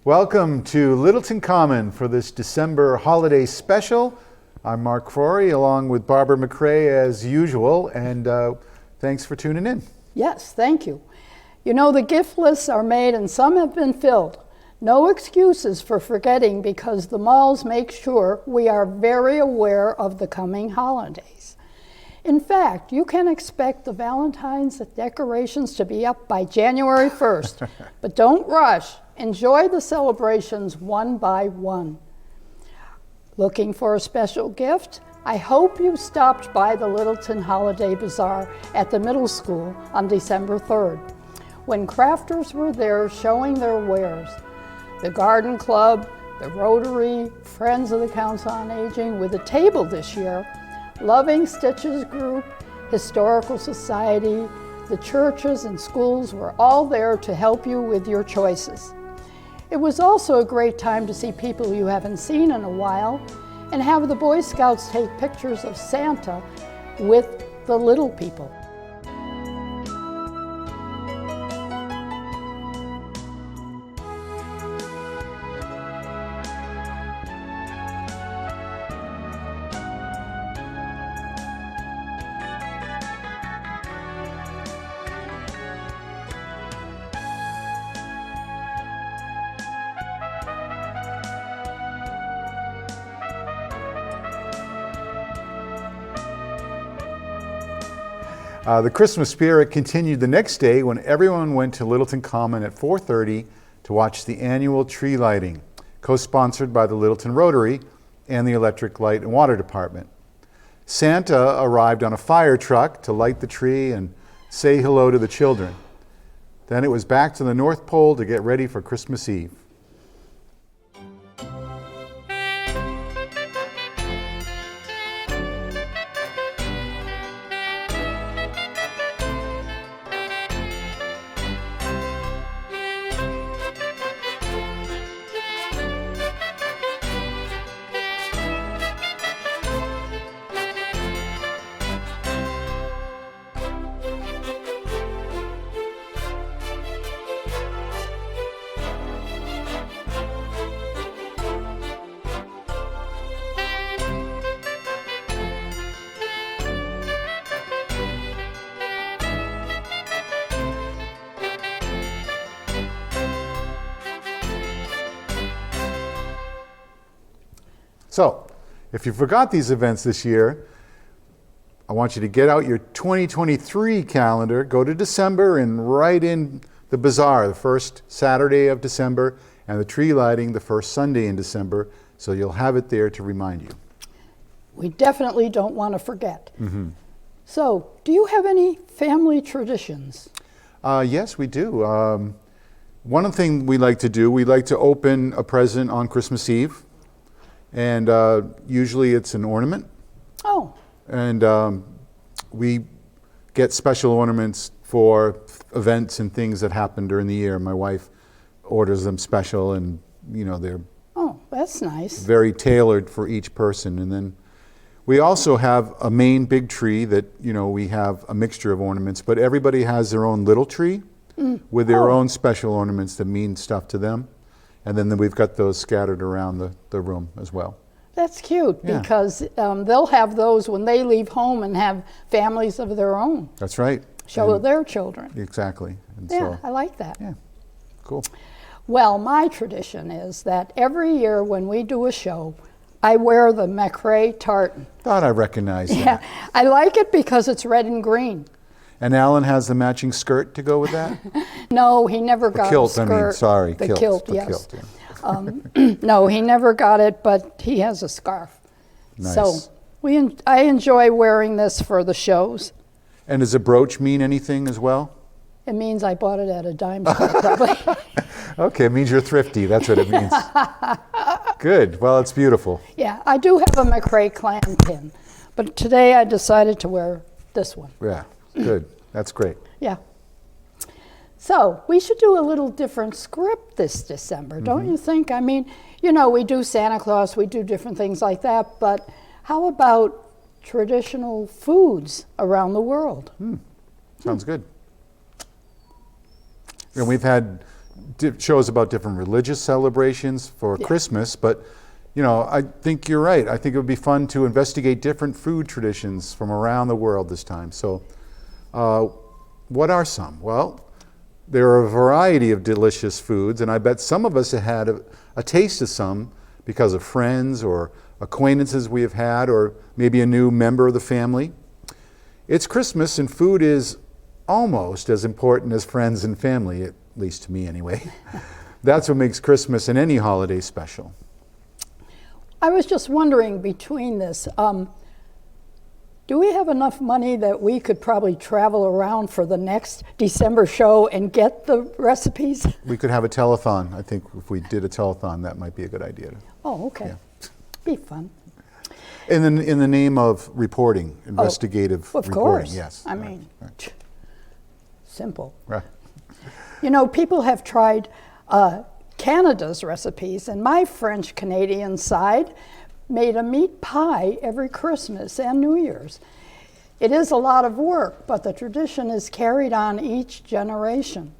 Welcome to Littleton Common for this December holiday special. I'm Mark Crory along with Barbara McRae as usual, and thanks for tuning in. Yes, thank you. You know, the gift lists are made and some have been filled. No excuses for forgetting because the malls make sure we are very aware of the coming holidays. In fact, you can expect the Valentine's decorations to be up by January 1st, but don't rush. Enjoy the celebrations one by one. Looking for a special gift? I hope you stopped by the Littleton Holiday Bazaar at the middle school on December 3rd, when crafters were there showing their wares. The Garden Club, the Rotary, Friends of the Council on Aging with a table this year, Loving Stitches Group, Historical Society, the churches and schools were all there to help you with your choices. It was also a great time to see people you haven't seen in a while and have the Boy Scouts take pictures of Santa with the little people. The Christmas spirit continued the next day when everyone went to Littleton Common at 4:30 to watch the annual tree lighting, co-sponsored by the Littleton Rotary and the Electric Light and Water Department. Santa arrived on a fire truck to light the tree and say hello to the children. Then it was back to the North Pole to get ready for Christmas Eve. So, if you forgot these events this year, I want you to get out your 2023 calendar, go to December and write in the bazaar the first Saturday of December and the tree lighting the first Sunday in December, so you'll have it there to remind you. We definitely don't want to forget. So, do you have any family traditions? Yes, we do. One thing we like to do, we like to open a present on Christmas Eve. And usually it's an ornament. Oh. And we get special ornaments for events and things that happen during the year. My wife orders them special, and you know, they're that's nice. Very tailored for each person. And then we also have a main big tree that, you know, we have a mixture of ornaments, but everybody has their own little tree with their own special ornaments that mean stuff to them. And then we've got those scattered around the room as well. That's cute, because they'll have those when they leave home and have families of their own. That's right. Show their children. Exactly. And yeah, I like that. Yeah, cool. Well, my tradition is that every year when we do a show, I wear the McRae tartan. Thought I recognized that. Yeah, I like it because it's red and green. And Alan has the matching skirt to go with that? No, he never got kilt, a skirt. I mean, sorry. The kilt, yes. Kilt, yeah. No, he never got it, but he has a scarf. Nice. So I enjoy wearing this for the shows. And does a brooch mean anything as well? It means I bought it at a dime store, probably. Okay, it means you're thrifty. That's what it means. Good. Well, it's beautiful. Yeah, I do have a McRae clan pin, but today I decided to wear this one. Yeah, good. That's great. Yeah. So we should do a little different script this December, don't you think? I mean, you know, we do Santa Claus, we do different things like that, but how about traditional foods around the world? Sounds good. And we've had shows about different religious celebrations for Christmas, but I think you're right. I think it would be fun to investigate different food traditions from around the world this time. So, what are some? Well, there are a variety of delicious foods, and I bet some of us have had a taste of some because of friends or acquaintances we have had, or maybe a new member of the family. It's Christmas, and food is almost as important as friends and family, at least to me anyway. That's what makes Christmas and any holiday special. I was just wondering between this, do we have enough money that we could probably travel around for the next December show and get the recipes? We could have a telethon. I think if we did a telethon, that might be a good idea. Oh, okay. Yeah. Be fun. In the name of reporting, investigative of reporting, course. yes. I mean, simple. Right. People have tried Canada's recipes, and my French-Canadian side made a meat pie every Christmas and New Year's. It is a lot of work, but the tradition is carried on each generation.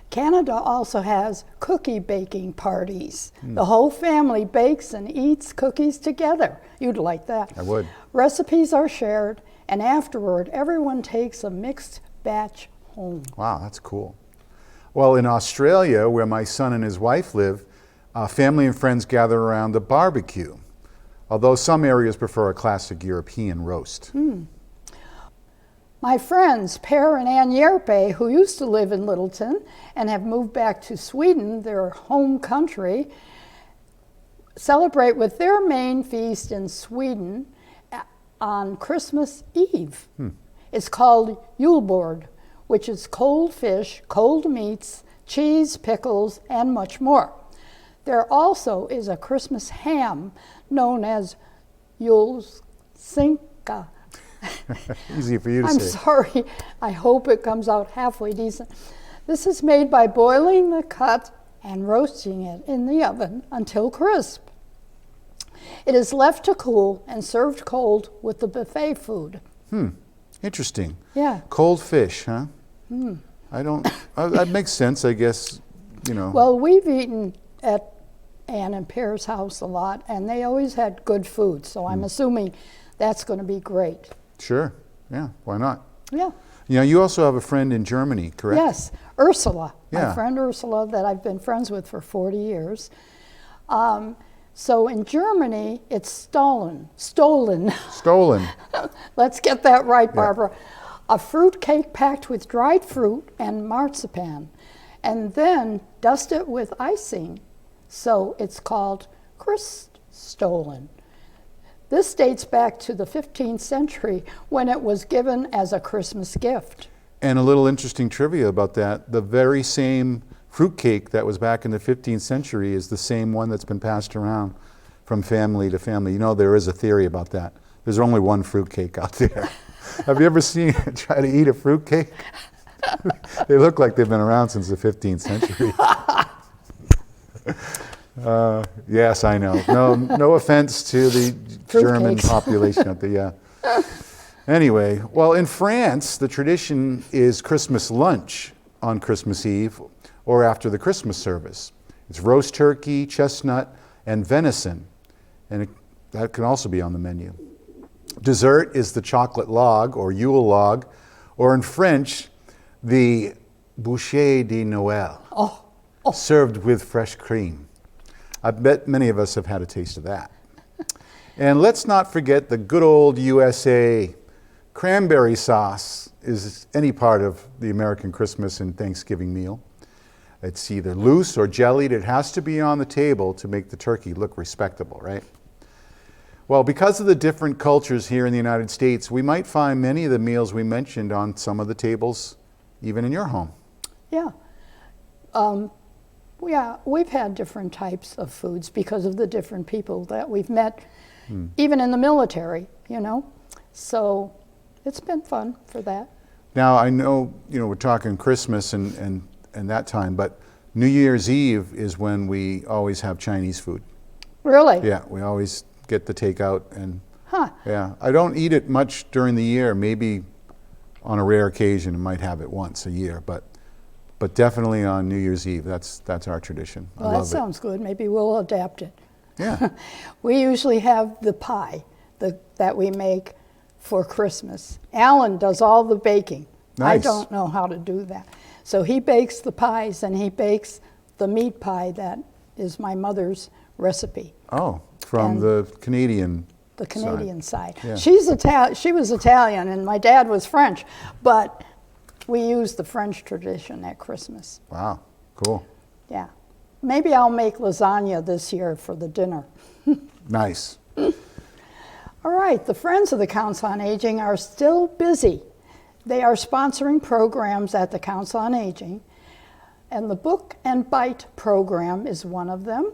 Canada also has cookie baking parties. The whole family bakes and eats cookies together. You'd like that. I would. Recipes are shared, and afterward, everyone takes a mixed batch home. Wow, that's cool. Well, in Australia, where my son and his wife live, family and friends gather around the barbecue, although some areas prefer a classic European roast. My friends, Per and Ann Yerpe, who used to live in Littleton and have moved back to Sweden, their home country, celebrate with their main feast in Sweden on Christmas Eve. It's called Julbord, which is cold fish, cold meats, cheese, pickles, and much more. There also is a Christmas ham known as Julskinka. Easy for you to I'm say. sorry. I hope it comes out halfway decent. This is made by boiling the cut and roasting it in the oven until crisp. It is left to cool and served cold with the buffet food. Interesting. Yeah. Cold fish, huh? That makes sense, I guess, Well, we've eaten at Ann and Per's house a lot, and they always had good food, so I'm assuming that's going to be great. Sure. Yeah, why not? Yeah. You also have a friend in Germany, correct? Yes, Ursula, Yeah. my friend Ursula that I've been friends with for 40 years. So in Germany, it's stolen. Stolen. Let's get that right, Barbara. A fruit cake packed with dried fruit and marzipan, and then dust it with icing. So it's called Christstollen. This dates back to the 15th century when it was given as a Christmas gift. And a little interesting trivia about that, the very same fruitcake that was back in the 15th century is the same one that's been passed around from family to family. There is a theory about that. There's only one fruitcake out there. Have you ever try to eat a fruitcake? They look like they've been around since the 15th century. Yes, I know. No offense to the German population out there, yeah. Anyway, well, in France, the tradition is Christmas lunch on Christmas Eve or after the Christmas service. It's roast turkey, chestnut, and venison, and that can also be on the menu. Dessert is the chocolate log or Yule log, or in French, the bouchée de Noël, served with fresh cream. I bet many of us have had a taste of that. And let's not forget the good old USA. Cranberry sauce is any part of the American Christmas and Thanksgiving meal. It's either loose or jellied. It has to be on the table to make the turkey look respectable, right? Well, because of the different cultures here in the United States, we might find many of the meals we mentioned on some of the tables, even in your home. Yeah. We've had different types of foods because of the different people that we've met, even in the military, So it's been fun for that. Now, I know, we're talking Christmas and that time, but New Year's Eve is when we always have Chinese food. Really? Yeah, we always get the takeout and yeah. I don't eat it much during the year. Maybe on a rare occasion I might have it once a year, but but definitely on New Year's Eve. That's our tradition. Well, I that love sounds good. Maybe we'll adapt it. Yeah. We usually have the pie that we make for Christmas. Alan does all the baking. I Nice. don't know how to do that. So he bakes the pies, and he bakes the meat pie that is my mother's recipe, Oh, from And the Canadian. the Canadian side. Yeah. She was Italian, and my dad was French, but we use the French tradition at Christmas. Wow, cool. Yeah. Maybe I'll make lasagna this year for the dinner. Nice. All right, the Friends of the Council on Aging are still busy. They are sponsoring programs at the Council on Aging, and the Book and Bite program is one of them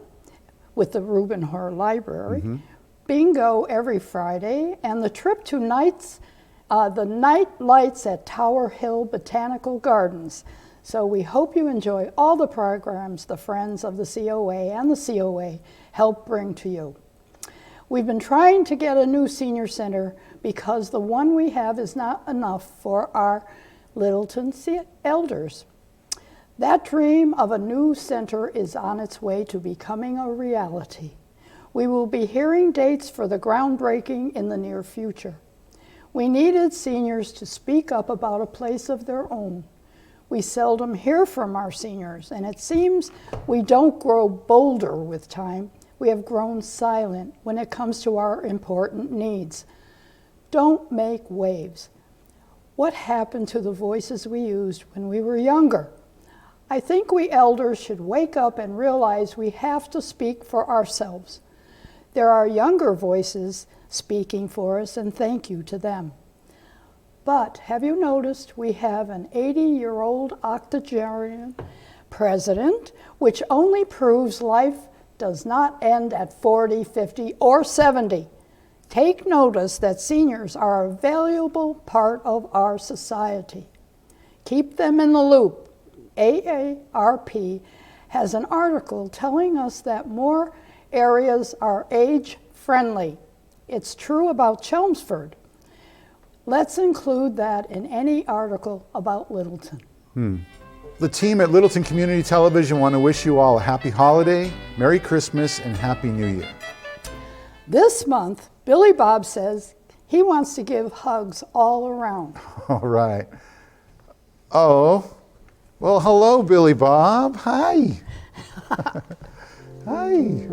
with the Reuben Hoare Library. Bingo every Friday, and the trip to the night lights at Tower Hill Botanical Gardens. So we hope you enjoy all the programs the Friends of the COA and the COA help bring to you. We've been trying to get a new senior center because the one we have is not enough for our Littleton elders. That dream of a new center is on its way to becoming a reality. We will be hearing dates for the groundbreaking in the near future. We needed seniors to speak up about a place of their own. We seldom hear from our seniors, and it seems we don't grow bolder with time. We have grown silent when it comes to our important needs. Don't make waves. What happened to the voices we used when we were younger? I think we elders should wake up and realize we have to speak for ourselves. There are younger voices speaking for us, and thank you to them. But have you noticed we have an 80-year-old octogenarian president, which only proves life does not end at 40, 50, or 70. Take notice that seniors are a valuable part of our society. Keep them in the loop. AARP has an article telling us that more areas are age-friendly. It's true about Chelmsford. Let's include that in any article about Littleton. The team at Littleton Community Television want to wish you all a happy holiday, Merry Christmas, and Happy New Year. This month, Billy Bob says he wants to give hugs all around. All right. Oh, well, hello, Billy Bob. Hi. Hi.